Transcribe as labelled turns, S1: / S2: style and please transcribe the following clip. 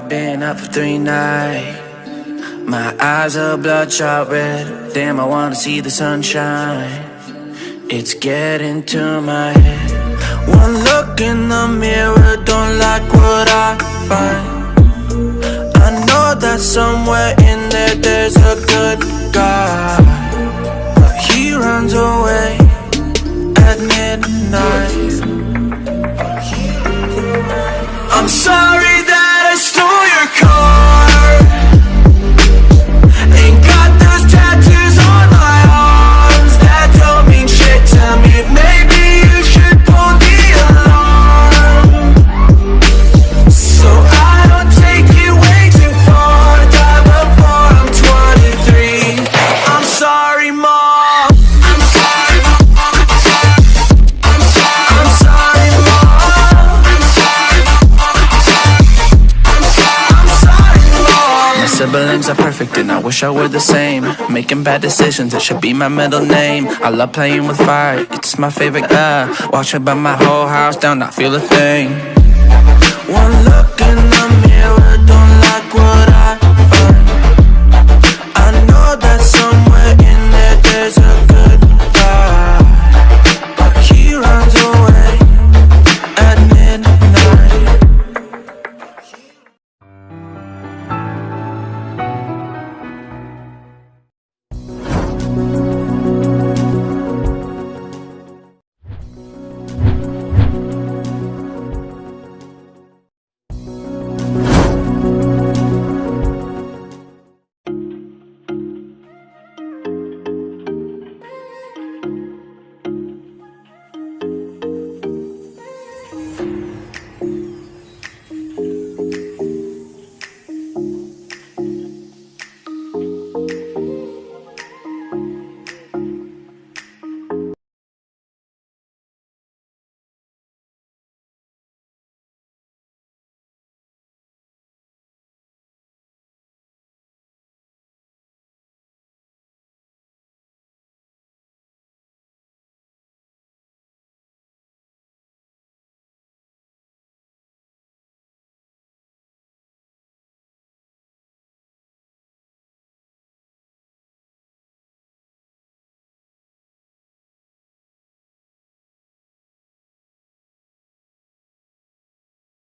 S1: Been up for 3 nights. My eyes are bloodshot red. Damn, I wanna see the sunshine. It's getting to my head. One look in the mirror, don't like what I find. I know that somewhere in there there's a good guy, but he runs away at midnight. I'm sorry that I stole your car. Ain't got those tattoos on my arms that don't mean shit to me. Maybe you should pull the alarm, so I don't take it way too far. Die before I'm 23. I'm sorry, Mom. I'm sorry, Mom. I'm sorry, Mom. My siblings are perfect and I wish I were the same. Making bad decisions, it should be my middle name. I love playing with fire, it's my favorite. Watch it burn my whole house down, not feel a thing. One look in the